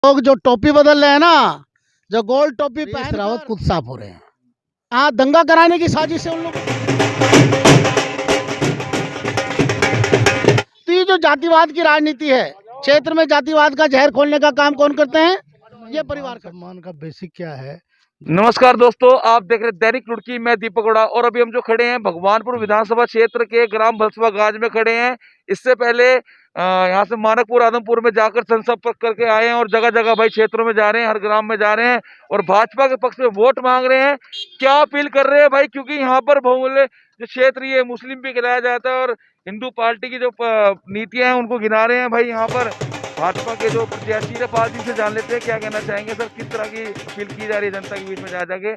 लोग जो टोपी बदल रहे हैं ना, जो गोल्ड टोपी पहन रावत खुद साफ हो रहे हैं। हाँ, दंगा कराने की साजिश है उन लोगों की। तो ये जो जातिवाद की राजनीति है, क्षेत्र में जातिवाद का जहर खोलने का काम कौन करते हैं? ये परिवार सम्मान का बेसिक क्या है? नमस्कार दोस्तों, आप देख रहे दैनिक रुड़की। मैं दीपक गौड़ा और अभी हम जो खड़े हैं भगवानपुर विधानसभा क्षेत्र के ग्राम भलसवा गाज में खड़े हैं। इससे पहले यहाँ से मानकपुर आदमपुर में जाकर जनसंपर्क करके आए हैं और जगह जगह भाई क्षेत्रों में जा रहे हैं, हर ग्राम में जा रहे हैं और भाजपा के पक्ष में वोट मांग रहे हैं। क्या अपील कर रहे हैं भाई, क्योंकि यहाँ पर बहुमूल्य जो क्षेत्र ये मुस्लिम भी गिनाया जाता है और हिंदू पार्टी की जो नीतियां हैं उनको गिना रहे हैं। भाई यहाँ पर भाजपा के जो प्रत्याशी है, पार्टी से जान लेते हैं क्या कहना चाहेंगे सर। किस तरह की अपील की जा रही है जनता के बीच में जा जाके?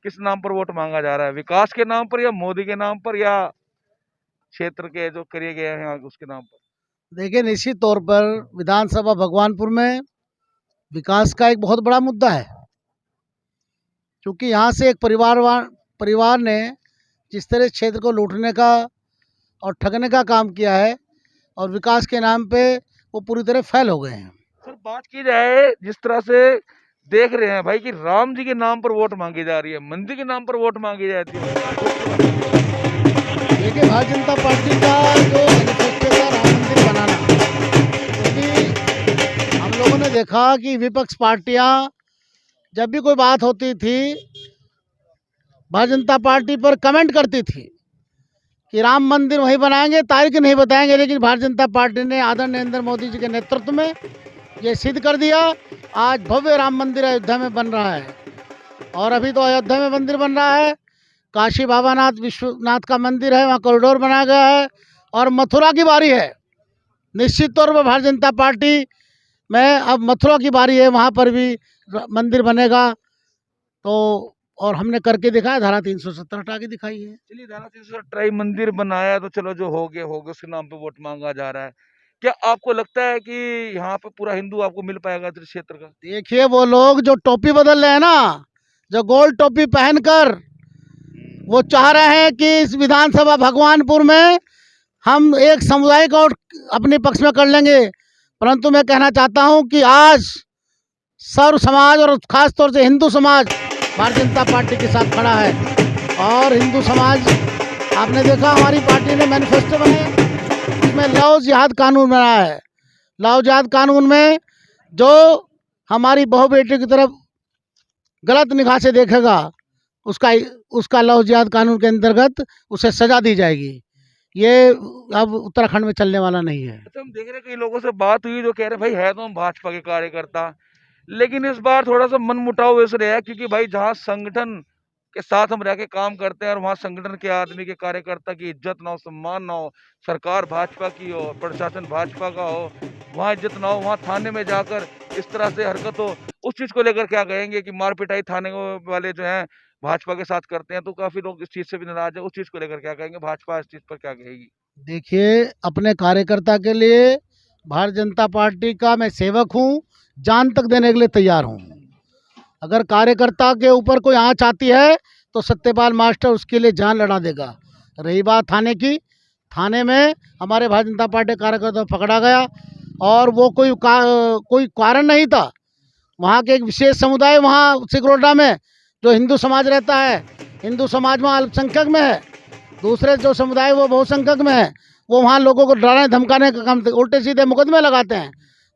किस नाम पर वोट मांगा जा रहा है? विकास के नाम पर या मोदी के नाम पर या क्षेत्र के जो करे गए हैं उसके नाम पर? देखिए, निश्चित तौर पर विधानसभा भगवानपुर में विकास का एक बहुत बड़ा मुद्दा है, क्योंकि यहाँ से एक परिवार ने जिस तरह क्षेत्र को लूटने का और ठगने का काम किया है और विकास के नाम पे वो पूरी तरह फैल हो गए हैं। सर, बात की जाए जिस तरह से देख रहे हैं भाई कि राम जी के नाम पर वोट मांगी जा रही है, मंदिर के नाम पर वोट मांगी जाती है। देखिए, भारतीय जनता पार्टी का जो मैनिफेस्टो था राम मंदिर बनाना, क्योंकि हम लोगों ने देखा कि विपक्ष पार्टियां जब भी कोई बात होती थी भारतीय जनता पार्टी पर कमेंट करती थी कि राम मंदिर वहीं बनाएंगे, तारीख नहीं बताएंगे। लेकिन भारतीय जनता पार्टी ने आदरणीय नरेंद्र मोदी जी के नेतृत्व में ये सिद्ध कर दिया। आज भव्य राम मंदिर अयोध्या में बन रहा है और अभी तो अयोध्या में मंदिर बन रहा है। काशी बाबानाथ विश्वनाथ का मंदिर है, वहाँ कॉरिडोर बनाया गया है और मथुरा की बारी है। निश्चित तौर पर भारतीय जनता पार्टी में अब मथुरा की बारी है, वहाँ पर भी मंदिर बनेगा। तो और हमने करके दिखाया, धारा 370 हटा के दिखाई है। चलिए, धारा 370 मंदिर बनाया तो चलो, जो हो गया उसके नाम पे वोट मांगा जा रहा है। क्या आपको लगता है कि यहाँ पे पूरा हिंदू आपको मिल पाएगा इस क्षेत्र का? देखिए, वो लोग जो टोपी बदल रहे हैं ना, जो गोल्ड टोपी पहनकर, वो चाह रहे हैं कि इस विधानसभा भगवानपुर में हम एक समुदाय को अपने पक्ष में कर लेंगे। परंतु मैं कहना चाहता हूं कि आज सर्व समाज और खास तौर से हिंदू समाज भारतीय जनता पार्टी के साथ खड़ा है। और हिंदू समाज, आपने देखा हमारी पार्टी ने मैनिफेस्टो बनाया, उसमें लव जिहाद कानून बनाया है। लव जिहाद कानून में जो हमारी बहू बेटी की तरफ गलत निगाह से देखेगा, उसका लव जिहाद कानून के अंतर्गत उसे सजा दी जाएगी। ये अब उत्तराखंड में चलने वाला नहीं है। अच्छा, हम देख रहे हैं कई लोगों से बात हुई जो कह रहे हैं भाई है तो हम भाजपा के कार्यकर्ता, लेकिन इस बार थोड़ा सा मन मुटाव इस रहा है क्योंकि भाई जहाँ संगठन के साथ हम रह के काम करते हैं और वहाँ संगठन के आदमी के कार्यकर्ता की इज्जत ना हो, सम्मान ना हो, सरकार भाजपा की हो, प्रशासन भाजपा का हो, वहाँ इज्जत ना हो, वहाँ थाने में जाकर इस तरह से हरकत हो, उस चीज को लेकर क्या कहेंगे कि मार पिटाई थाने वाले जो है भाजपा के साथ करते हैं, तो काफी लोग इस चीज से भी नाराज है। उस चीज को लेकर क्या कहेंगे? भाजपा इस चीज पर क्या कहेगी? देखिए, अपने कार्यकर्ता के लिए भारतीय जनता पार्टी का मैं सेवक हूँ, जान तक देने के लिए तैयार हूँ। अगर कार्यकर्ता के ऊपर कोई आँच आती है तो सत्यपाल मास्टर उसके लिए जान लड़ा देगा। रही बात थाने की, थाने में हमारे भारतीय जनता पार्टी कार्यकर्ता पकड़ा गया और वो कोई कारण नहीं था। वहाँ के एक विशेष समुदाय, वहाँ सिकरोटा में जो हिंदू समाज रहता है, हिंदू समाज वहाँ अल्पसंख्यक में है, दूसरे जो समुदाय वो बहुसंख्यक में है, वो वहाँ लोगों को डराने धमकाने का काम, उल्टे सीधे मुकदमे लगाते हैं।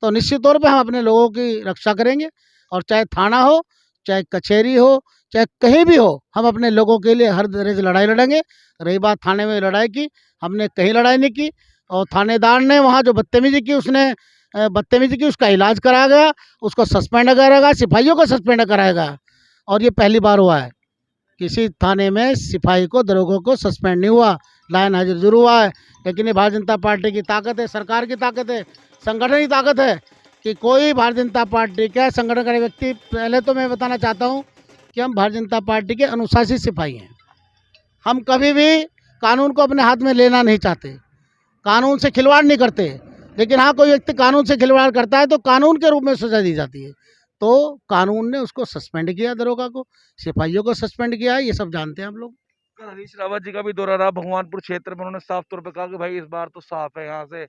तो निश्चित तौर पे हम अपने लोगों की रक्षा करेंगे और चाहे थाना हो, चाहे कचहरी हो, चाहे कहीं भी हो, हम अपने लोगों के लिए हर तरह से लड़ाई लड़ेंगे। रही बात थाने में लड़ाई की, हमने कहीं लड़ाई नहीं की और थानेदार ने वहाँ जो बदतमीजी की, उसका इलाज कराया गया, उसको सस्पेंड करेगा, सिपाहियों को सस्पेंड कराएगा। और ये पहली बार हुआ है, किसी थाने में सिपाही को, दरोगों को सस्पेंड नहीं हुआ, लाइन हाजिर जरूर हुआ है। लेकिन ये भारतीय जनता पार्टी की ताकत है, सरकार की ताकत है, संगठन की ताकत है कि कोई भारतीय जनता पार्टी का संगठन करे व्यक्ति। पहले तो मैं बताना चाहता हूँ कि हम भारतीय जनता पार्टी के अनुशासित सिपाही हैं। हम कभी भी कानून को अपने हाथ में लेना नहीं चाहते, कानून से खिलवाड़ नहीं करते। लेकिन हाँ, कोई व्यक्ति कानून से खिलवाड़ करता है तो कानून के रूप में सजा दी जाती है। तो कानून ने उसको सस्पेंड किया, दरोगा को, सिपाहियों को सस्पेंड किया है, ये सब जानते हैं हम लोग। कल हरीश रावत जी का भी दौरा रहा भगवानपुर क्षेत्र में, उन्होंने साफ तौर पे कहा कि भाई इस बार तो साफ है, यहाँ से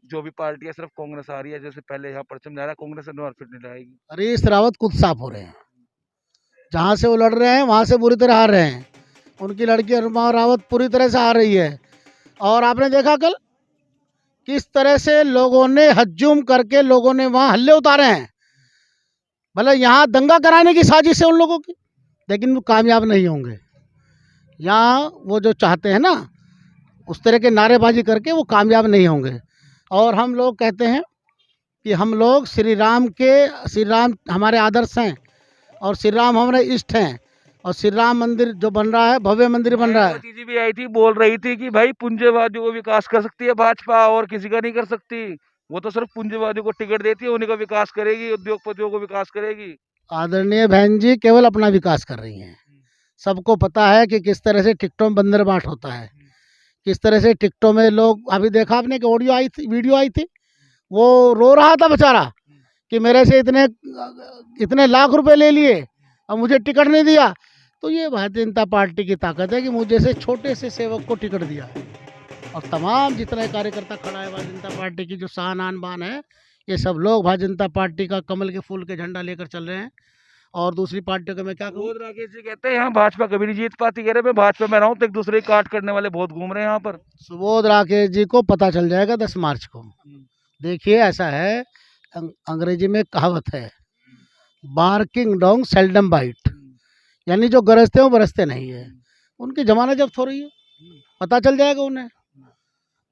जो भी पार्टी है सिर्फ कांग्रेस आ रही है, जैसे पहले यहाँ परचम लहरा कांग्रेस से और फिर नहीं लाएगी। हरीश रावत खुद साफ हो रहे हैं, जहाँ से वो लड़ रहे हैं वहाँ से बुरी तरह हार रहे हैं। उनकी लड़की अरुणा रावत पूरी तरह से हार रही है। और आपने देखा कल किस तरह से लोगों ने हज्जुम करके लोगों ने वहाँ हल्ले उतारे हैं। मतलब यहाँ दंगा कराने की साजिश है उन लोगों की, लेकिन वो कामयाब नहीं होंगे। यहाँ वो जो चाहते हैं ना उस तरह के नारेबाजी करके वो कामयाब नहीं होंगे। और हम लोग कहते हैं कि हम लोग श्री राम हमारे आदर्श हैं और श्री राम हमारे इष्ट हैं। और श्री राम मंदिर जो बन रहा है, भव्य मंदिर बन रहा है। जी भी आई थी, बोल रही थी कि भाई पूंजीवादियों को विकास कर सकती है भाजपा और किसी का नहीं कर सकती। वो तो सिर्फ पूंजीवादियों को टिकट देती है, उन्हीं का विकास करेगी, उद्योगपतियों को विकास करेगी। आदरणीय बहन जी केवल अपना विकास कर रही हैं। सबको पता है कि किस तरह से टिकटों में बंदर बांट होता है, किस तरह से टिकटों में लोग, अभी देखा आपने कि ऑडियो आई थी, वीडियो आई थी, वो रो रहा था बेचारा कि मेरे से इतने लाख रुपए ले लिए और मुझे टिकट नहीं दिया। तो ये भारतीय जनता पार्टी की ताकत है कि मुझे से छोटे से सेवक को टिकट दिया है। और तमाम जितना कार्यकर्ता खड़ा है भारतीय जनता पार्टी की, जो शान आन बान है, ये सब लोग भारतीय जनता पार्टी का कमल के फूल के झंडा लेकर चल रहे हैं। और दूसरी पार्टियों का मैं क्या कहूँ, सुबोध राकेश जी कहते हैं यहाँ भाजपा कभी नहीं जीत पाती। कह रहे मैं भाजपा में रहा हूँ तो एक दूसरे की काट करने वाले बहुत घूम रहे हैं यहाँ पर। सुबोध राकेश जी को पता चल जाएगा 10 मार्च को। देखिए ऐसा है, अंग्रेजी में कहावत है, बार्किंग डॉग सेल्डम बाइट, यानी जो गरजते हैं वो बरसते नहीं है। उनकी जमाना जब हो रही है, पता चल जाएगा उन्हें।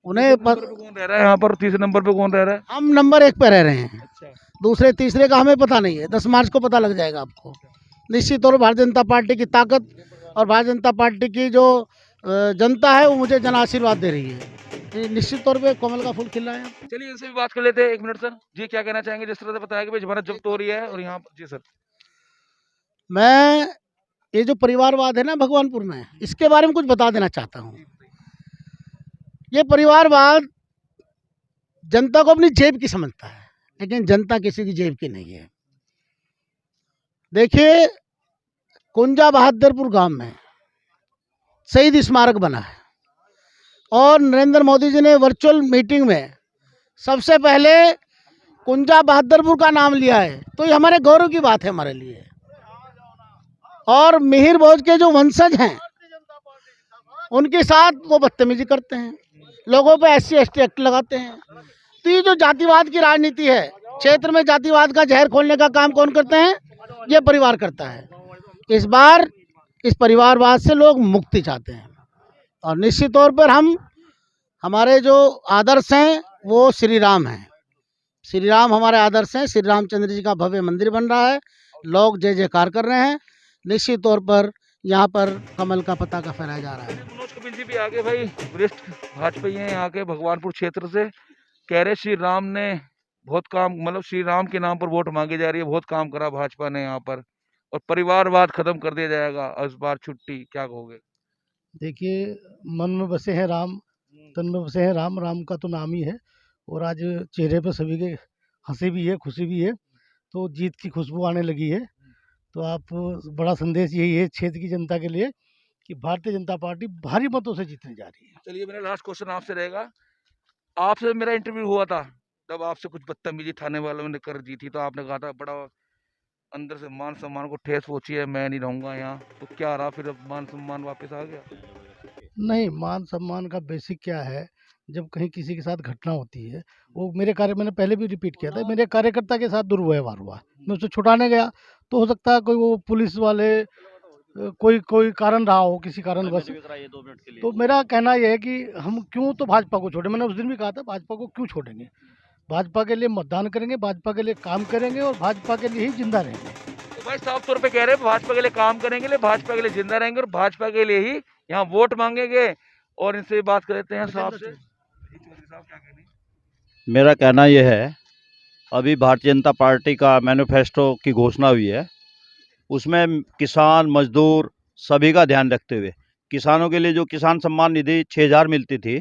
कौन रह रहा है यहाँ पर? तीसरे नंबर पे कौन रह रहा है? हम नंबर 1 पे रह रहे हैं। अच्छा। दूसरे तीसरे का हमें पता नहीं है, 10 मार्च को पता लग जाएगा आपको। निश्चित तौर पर भारतीय जनता पार्टी की ताकत और भारतीय जनता पार्टी की जो जनता है वो मुझे जन आशीर्वाद दे रही है। निश्चित तौर पे कमल का फूल खिल रहा है। चलिए इनसे भी बात कर लेते हैं, 1 मिनट सर जी, क्या कहना चाहेंगे? जिस तरह से बताया कि भाई जमानत जब्त हो रही है और यहाँ जी सर, मैं ये जो परिवारवाद है ना भगवानपुर में, इसके बारे में कुछ बता देना चाहता हूँ। ये परिवारवाद जनता को अपनी जेब की समझता है, लेकिन जनता किसी की जेब की नहीं है। देखिए कुंजा बहादुरपुर गांव में शहीद स्मारक बना है और नरेंद्र मोदी जी ने वर्चुअल मीटिंग में सबसे पहले कुंजा बहादुरपुर का नाम लिया है। तो ये हमारे गौरव की बात है हमारे लिए। और मिहिर भोज के जो वंशज हैं उनके साथ वो बदतमीजी करते हैं, लोगों पे SC/ST एक्ट लगाते हैं। तो ये जो जातिवाद की राजनीति है, क्षेत्र में जातिवाद का जहर खोलने का काम कौन करते हैं? ये परिवार करता है। इस बार इस परिवारवाद से लोग मुक्ति चाहते हैं और निश्चित तौर पर हमारे जो आदर्श हैं वो श्री राम हैं। श्री राम हमारे आदर्श हैं। श्री रामचंद्र जी का भव्य मंदिर बन रहा है, लोग जय जयकार कर रहे हैं। निश्चित तौर पर यहाँ पर कमल का पताका फहराया जा रहा है। मनोज कपिल जी भी आगे, भाई वरिष्ठ भाजपा हैं यहाँ के भगवानपुर क्षेत्र से, कह रहे श्री राम ने बहुत काम, मतलब श्री राम के नाम पर वोट मांगी जा रही है, बहुत काम करा भाजपा ने यहाँ पर और परिवारवाद खत्म कर दिया जाएगा इस बार छुट्टी, क्या कहोगे? देखिए, मन में बसे हैं राम, तन में बसे हैं राम, राम का तो नाम ही है। और आज चेहरे पे सभी के हंसी भी है, खुशी भी है, तो जीत की खुशबू आने लगी है। तो आप बड़ा संदेश यही है क्षेत्र की जनता के लिए कि भारतीय जनता पार्टी भारी मतों से जीतने जा रही है। चलिए मेरा लास्ट क्वेश्चन आपसे रहेगा, आपसे मेरा इंटरव्यू हुआ था तब आपसे कुछ बदतमीजी थाने वालों ने कर दी थी, तो आपने कहा था बड़ा अंदर से मान सम्मान को ठेस पहुंची है, मैं नहीं रहूंगा यहाँ, तो क्या रहा फिर? अब मान सम्मान वापस आ गया? नहीं, मान सम्मान का बेसिक क्या है, जब कहीं किसी के साथ घटना होती है, वो मैंने पहले भी रिपीट किया था, मेरे कार्यकर्ता के साथ दुर्व्यवहार हुआ, मैं उससे छुड़ाने गया, तो हो सकता है कोई वो पुलिस वाले कोई कारण रहा हो, किसी कारणवश। तो मेरा कहना यह है कि हम क्यों तो भाजपा को छोड़े, मैंने उस दिन भी कहा था भाजपा को क्यों छोड़ेंगे। भाजपा के लिए मतदान करेंगे, भाजपा के लिए काम करेंगे और भाजपा के लिए ही जिंदा रहेंगे। तो भाई साफ तौर पे कह रहे हैं भाजपा के लिए काम करेंगे, भाजपा के लिए जिंदा रहेंगे और भाजपा के लिए ही यहाँ वोट मांगेंगे। और इनसे बात कर लेते हैं साहब से। मेरा कहना यह है, अभी भारतीय जनता पार्टी का मैनिफेस्टो की घोषणा हुई है, उसमें किसान मजदूर सभी का ध्यान रखते हुए किसानों के लिए जो किसान सम्मान निधि 6000 मिलती थी,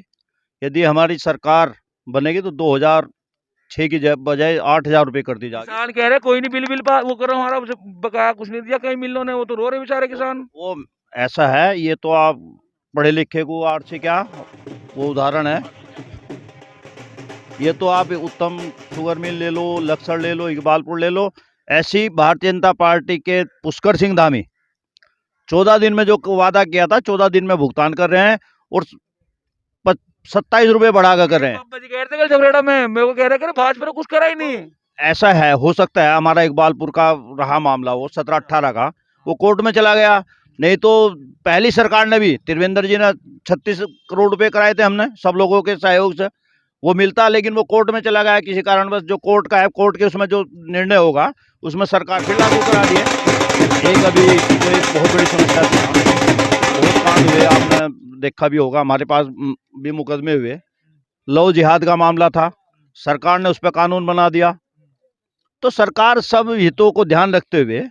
यदि हमारी सरकार बनेगी तो 2006 की बजाय 8000 रुपये कर दी जाएगी। किसान कह रहे कोई नहीं बिल वो करो, हमारा बकाया कुछ नहीं दिया कहीं मिलों ने, वो तो रो रहे बेचारे किसान। वो ऐसा है, ये तो आप पढ़े लिखे को आर्ट से क्या वो उदाहरण है। ये तो आप उत्तम शुगर मिल ले लो, लक्सर ले लो, इकबालपुर ले लो, ऐसी भारतीय जनता पार्टी के पुष्कर सिंह धामी 14 दिन में जो वादा किया था 14 दिन में भुगतान कर रहे हैं और 27 रुपए बढ़ा कर रहे हैं। बाबा जी कह रहे थे कल झगड़ेड़ा में, मेरे को कह रहे कि भाजपा ने कुछ करा ही नहीं। ऐसा है, हो सकता है हमारा इकबालपुर का रहा मामला, वो 17-18 का वो कोर्ट में चला गया, नहीं तो पहली सरकार ने भी, त्रिवेंद्र जी ने 36 करोड़ रुपए कराए थे हमने सब लोगों के सहयोग से, वो मिलता, लेकिन वो कोर्ट में चला गया किसी कारणवश। जो कोर्ट का है, कोर्ट के उसमें जो निर्णय होगा उसमें सरकार फिर लागू करा दिए। एक अभी तो एक बहुत बड़ी समस्या थी, बहुत कांड हुए, आपने देखा भी होगा, हमारे पास भी मुकदमे हुए, लव जिहाद का मामला था, सरकार ने उस पर कानून बना दिया। तो सरकार सब हितों को ध्यान रखते हुए,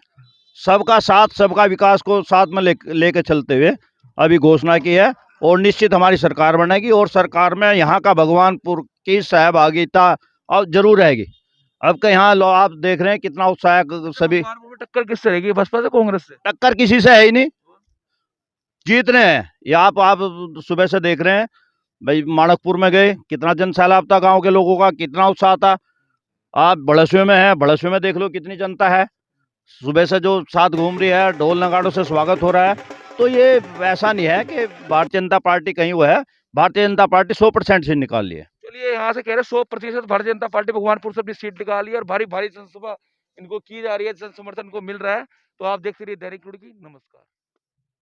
सबका साथ, सबका विकास को साथ में लेके चलते हुए अभी घोषणा की है और निश्चित हमारी सरकार बनेगी और सरकार में यहाँ का भगवानपुर की सहभागिता अब जरूर रहेगी। अब के यहाँ आप देख रहे हैं कितना उत्साह सभी। टक्कर किससे रहेगी, बसपा से कांग्रेस से? टक्कर किसी से है ही नहीं, जीत रहे हैं। ये आप सुबह से देख रहे हैं भाई, माणकपुर में गए, कितना जन सैलाब था, गाँव के लोगों का कितना उत्साह था। आप बड़सवे में हैं, बड़सवे में देख लो कितनी जनता है, सुबह से जो साथ घूम रही है, ढोल नगाड़ों से स्वागत हो रहा है। तो ये ऐसा नहीं है कि भारतीय जनता पार्टी कहीं वो है, भारतीय जनता पार्टी 100% से निकाल ली है। चलिए, यहाँ से कह रहे 100% भारतीय जनता पार्टी भगवानपुर से अपनी सीट निकाली है और भारी भारी जनसभा इनको की जा रही है, जन समर्थन को मिल रहा है। तो आप देखते रहिए दैनिक रुड़की। नमस्कार।